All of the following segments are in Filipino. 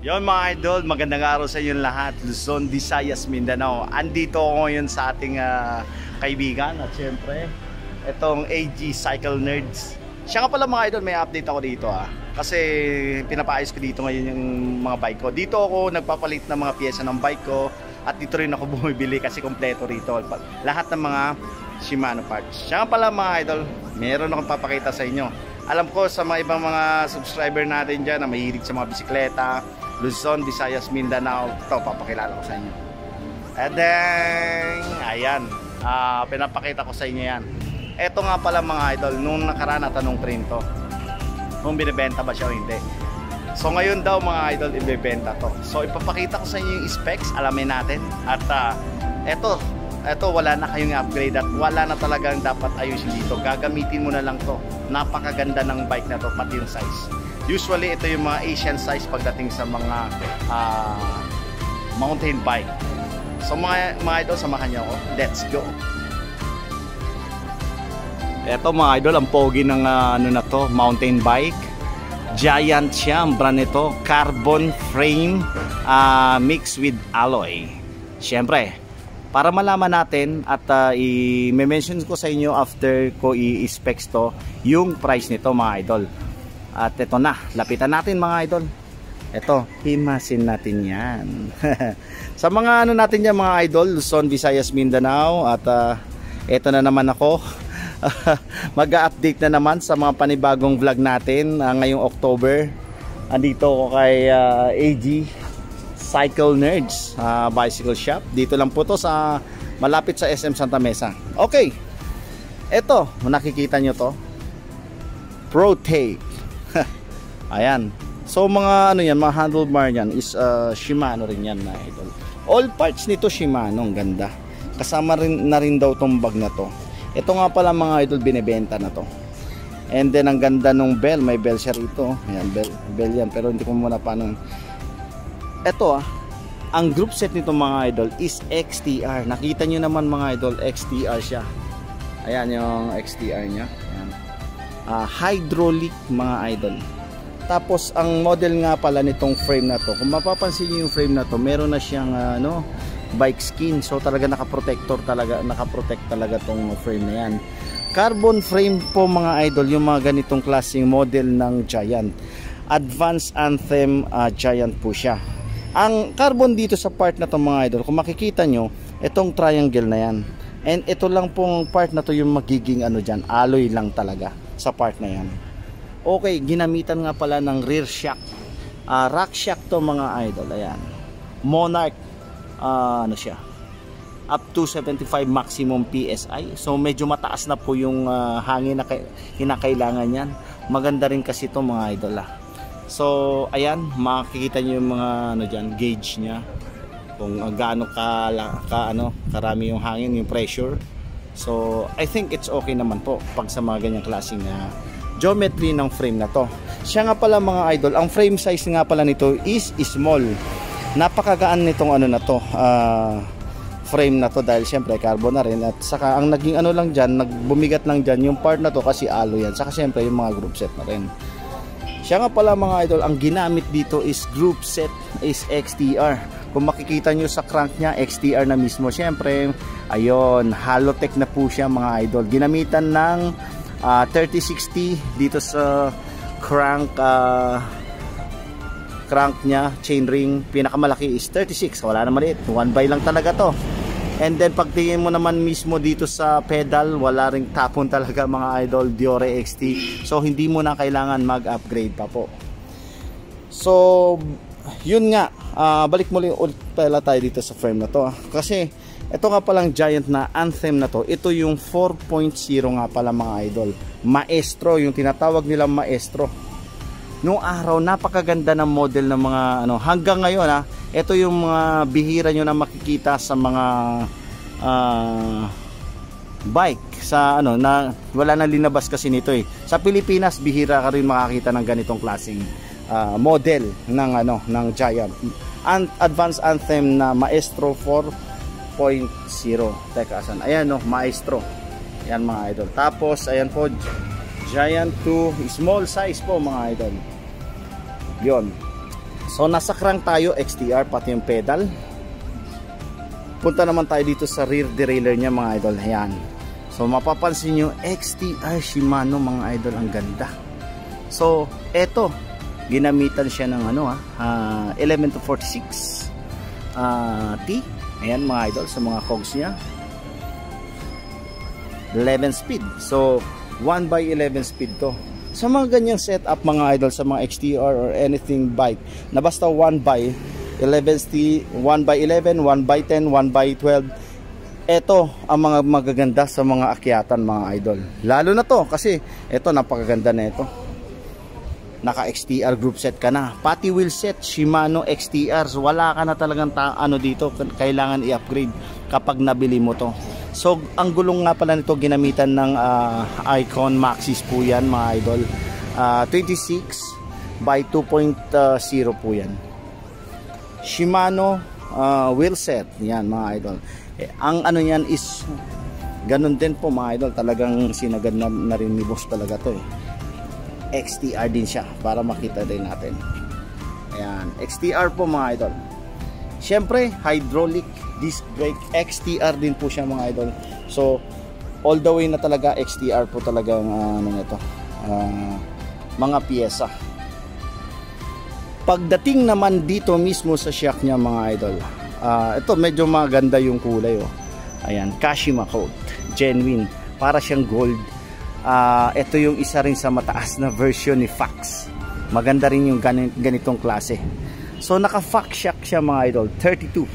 Yon mga idol, magandang araw sa inyo lahat. Luzon, Visayas, Mindanao. Andito ako ngayon sa ating kaibigan at syempre itong AG Cycle Nerds. Siya nga pala mga idol, may update ako dito kasi pinapaayos ko dito ngayon yung mga bike ko. Dito ako nagpapalit ng mga pyesa ng bike ko at dito rin ako bumibili kasi kompleto rito lahat ng mga Shimano parts. Siya nga pala mga idol, meron akong papakita sa inyo. Alam ko sa mga ibang mga subscriber natin dyan na mahilig sa mga bisikleta, Luzon, Visayas, Mindanao, ito papakilala ko sa inyo. And then, ayan, pinapakita ko sa inyo yan. Ito nga pala mga idol, nung nakaraan natanong ko rin to, kung binibenta ba siya o hindi. So ngayon daw mga idol, ibibenta to. So ipapakita ko sa inyo yung specs, alamin natin. At eto wala na kayong upgrade at wala na talagang dapat ayusin dito. Gagamitin mo na lang to. Napakaganda ng bike na to, pati yung size. Usually ito yung mga Asian size pagdating sa mga mountain bike. So mga idol, samahan niyo ako. Let's go. Ito mga idol, ang pogi ng ano na to, mountain bike. Giant siya, ang brand nito, carbon frame mixed with alloy. Siyempre, para malaman natin at i-mention ko sa inyo after ko i-specs to yung price nito mga idol. At ito na, lapitan natin mga idol. Ito, himasin natin yan. Sa mga ano natin yan mga idol, Luzon, Visayas, Mindanao. At ito na naman ako. Mag-update na naman sa mga panibagong vlog natin ngayong October. Andito ako kay AG Cycle Nerds Bicycle Shop. Dito lang po to sa malapit sa SM Santa Mesa. Okay, ito nakikita nyo to, ProTake. Ayan, so mga ano yan, mga handlebar yan is Shimano rin yan na idol. All parts nito Shimano, ang ganda. Kasama rin na rin daw tong bag na to. Ito nga pala mga idol, binibenta na to. And then ang ganda nung bell, may bell siya rito. Ayan, bell yan, pero hindi ko muna paano. Ito ang group set nito mga idol is XTR. Nakita nyo naman mga idol, XTR siya. Ayan yung XTR nya. Ayan. Hydraulic mga idol. Tapos ang model nga pala nitong frame na to, kung mapapansin nyo yung frame na to, meron na siyang bike skin. So talaga nakaprotect talaga tong frame na yan. Carbon frame po mga idol, yung mga ganitong klaseng model ng Giant. Advanced Anthem Giant po siya. Ang carbon dito sa part na to mga idol, kung makikita nyo, itong triangle na yan. And ito lang pong part na to yung magiging dyan, alloy lang talaga sa part na yan. Okay, ginamitan nga pala ng rear shock. Rack shock to mga idol. Ayan. Monarch, ano siya? Up to 75 maximum PSI. So medyo mataas na po yung hangin na kinakailangan yan. Maganda rin kasi to mga idol So ayan, makikita nyo yung mga dyan, gauge nya. Kung gaano karami yung hangin, yung pressure. So I think it's okay naman po pag sa mga ganyang klaseng geometry ng frame na to. Siya nga pala mga idol, ang frame size nga pala nito is small. Napakagaan nitong na to, frame na to, dahil syempre carbon na rin. At saka ang naging lang dyan, nagbumigat lang dyan yung part na to kasi alloy yan. Saka syempre yung mga group set na rin. Siya nga pala mga idol, ang ginamit dito is group set is XTR. Kung makikita nyo sa crank nya, XTR na mismo. Syempre, ayun, Halotech na po siya mga idol. Ginamitan ng 3060 dito sa crank nya, chainring. Pinakamalaki is 36, wala na maliit, 1x lang talaga to. And then pagtingin mo naman mismo dito sa pedal, wala ring tapon talaga mga idol, Diore XT. So hindi mo na kailangan mag-upgrade pa po. So yun nga, balik muli ulit pala tayo dito sa frame na to kasi ito nga palang Giant na Anthem na to, ito yung 4.0 nga pala mga idol. Maestro, yung tinatawag nilang Maestro. Noong araw, napakaganda ng model ng mga hanggang ngayon ito yung mga bihira nyo na makikita sa mga bike sa na wala nang linabas kasi nito Sa Pilipinas, bihira ka rin makakita ng ganitong klaseng model ng Giant. Advanced Anthem na Maestro 4.0. Teka, asan? Ayan Maestro. Ayan mga idol. Tapos ayan po, Giant 2, small size po mga idol. Yon. So nasa crank tayo, XTR, pati yung pedal. Punta naman tayo dito sa rear derailleur niya mga idol. Ayan. So mapapansin nyo, XTR Shimano mga idol, ang ganda. So eto, ginamitan siya ng 11 to 46 T. Ayan mga idol, sa mga cogs niya 11 speed. So 1/11 speed to. Sa mga ganyang setup mga idol, sa mga XTR or anything bike na basta 1/11, 1/11, 1/10, 1/12, eto ang mga magaganda sa mga akyatan mga idol. Lalo na to kasi eto, napakaganda na ito. Naka XTR group set ka na, pati wheel set Shimano XTRs, wala ka na talagang dito, kailangan i-upgrade kapag nabili mo to. So ang gulong nga pala nito, ginamitan ng Icon Maxxis po yan mga idol. 26/2.0 po yan. Shimano wheel set yan mga idol. Ang niyan is ganun din po mga idol, talagang sinagad na rin ni boss talaga to XTR din siya, para makita din natin. Ayan, XTR po mga idol. Syempre hydraulic disc brake, XTR din po siya mga idol. So all the way na talaga XTR po talagang mga piyesa. Pagdating naman dito mismo sa shock niya mga idol, ito medyo maganda yung kulay Ayan, Kashima coat, genuine, para siyang gold. Ito yung isa rin sa mataas na version ni Fox. Maganda rin yung ganitong klase. So naka Fox shock siya mga idol, 32.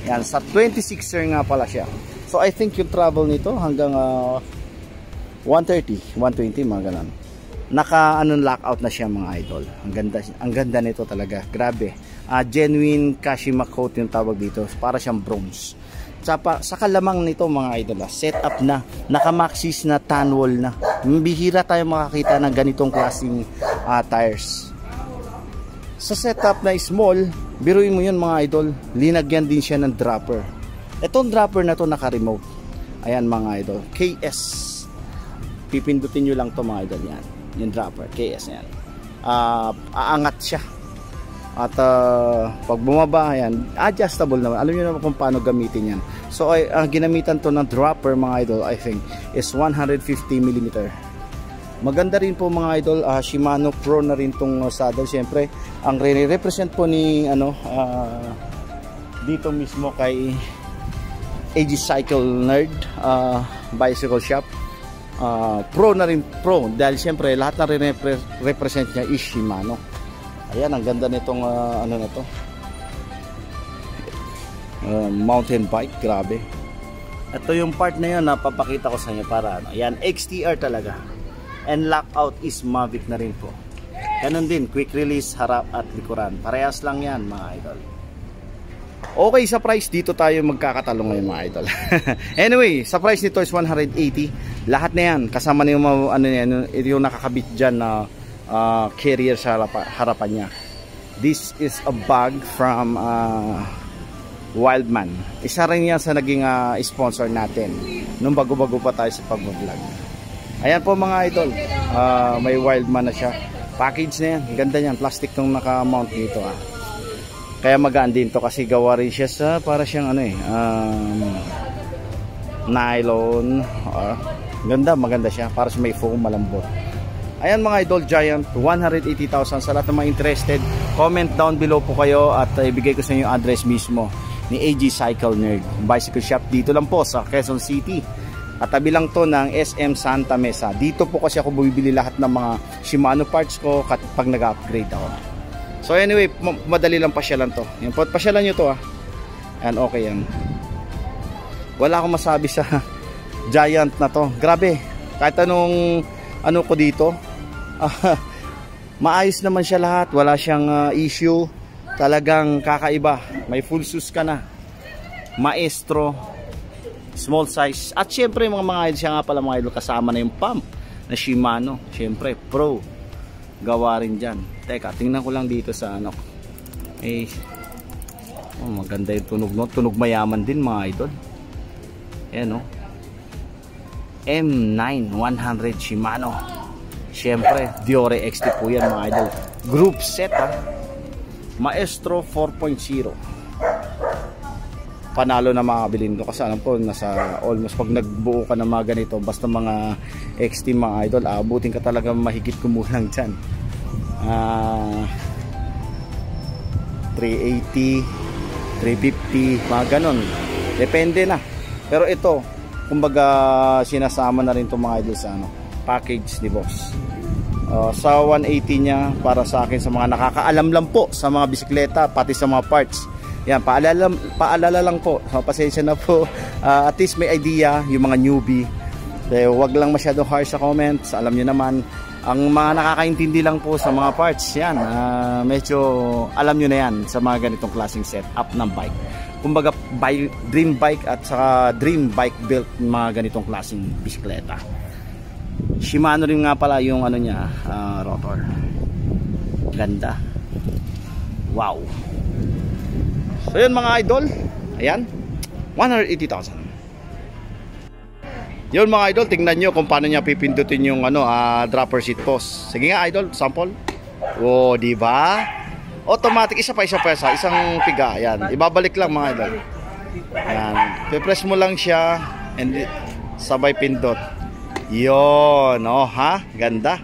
Yan, sa 26er nga pala siya. So I think yung travel nito hanggang 130, 120 mga ganun. Naka lockout na siya mga idol. Ang ganda nito talaga. Grabe. Genuine Kashima coat yung tawag dito. Para siyang bronze. Sa kalamang nito mga idol, setup na, naka Maxxis na tan wall na. Bihira tayo makakita ng ganitong klaseng tires. Sa setup na small, biruin mo yun mga idol, linagyan din siya ng dropper. Itong dropper na to naka-remote. Ayan mga idol, KS. Pipindutin nyo lang to mga idol, yan. Yung dropper, KS yan. Aangat siya. At pag bumaba, ayan, adjustable naman. Alam niyo naman kung paano gamitin yan. So ang ginamitan to ng dropper mga idol, I think is 150mm. Maganda rin po mga idol. Shimano Pro na rin tong saddle. Siyempre ang represent po ni dito mismo kay AG Cycle Nerd Bicycle Shop, pro na rin, pro, dahil siyempre lahat na rin represent niya is Shimano. Ayan, ang ganda nitong na to, mountain bike. Grabe. Ito yung part na yun na papakita ko sa inyo para ayan, XTR talaga. And lockout is Mavic na rin po. Ganun din, quick release harap at likuran. Parehas lang yan mga idol. Okay, sa price dito tayo magkakatalong ngayon mga idol. Anyway, sa price nito is 180. Lahat na yan, kasama na yung yung nakakabit dyan na carrier sa harapan niya. This is a bag from Wildman. Isa rin yan sa naging sponsor natin nung bago-bago pa tayo sa pag-vlog. Ayan po mga idol, may Wildman na siya. Package na yan, ganda yan, plastic tong naka-mount dito Kaya magaan din to kasi gawa rin siya sa para siyang nylon. Maganda siya, para sa may foam, malambot. Ayan mga idol, Giant, 180,000. Sa lahat ng mga interested, comment down below po kayo at ibigay ko sa inyo yung address mismo ni AG Cycle Nerd Bicycle Shop. Dito lang po sa Quezon City. At tabi lang to ng SM Santa Mesa. Dito po kasi ako bumibili lahat ng mga Shimano parts ko pag nag-upgrade ako. So anyway, madali lang pasyalan to. Yan po, pasyalan nyo to Ayan, okay yan. Wala akong masabi sa Giant na to. Grabe, kahit anong ko dito, maayos naman siya lahat. Wala siyang issue. Talagang kakaiba. May full sus ka na. Maestro, small size. At syempre mga idol, siya nga pala mga idol, kasama na yung pump na Shimano. Syempre pro, gawa rin dyan. Teka, tingnan ko lang dito sa maganda yung tunog, no? Tunog mayaman din mga idol. Ayan, no? M9 100 Shimano. Syempre Diore XT po yan mga idol. Group set Maestro 4.0. Panalo na makabilin ko kasi alam ko nasa almost pag nagbuo ka ng mga ganito basta mga XT mga idol, abutin ka talaga mahigit kumulang dyan. 380, 350, mga ganon, depende na. Pero ito kumbaga sinasama na rin itong mga idol sa package ni boss. Sa 180 niya, para sa akin sa mga nakakaalam lang po sa mga bisikleta pati sa mga parts, yan, paalala lang po, pasensya na po. At least may idea yung mga newbie. Wag lang masyadong harsh sa comments. Alam nyo naman, ang mga nakakaintindi lang po sa mga parts, yan, medyo alam nyo na yan sa mga ganitong klaseng setup ng bike. Kumbaga dream bike at saka dream bike built mga ganitong klaseng bisikleta. Shimano rin nga pala yung niya, rotor. Ganda. Wow. So yun mga idol, ayan, 180,000. Yun mga idol, tingnan nyo kung paano niya pipindutin yung dropper seat post. Sige nga idol, sample. Oh, di ba? Automatic, isa pa, isang piga. Ayan, ibabalik lang mga idol. Ayan, pipress mo lang siya and sabay pindot. Yun, oh ha, ganda.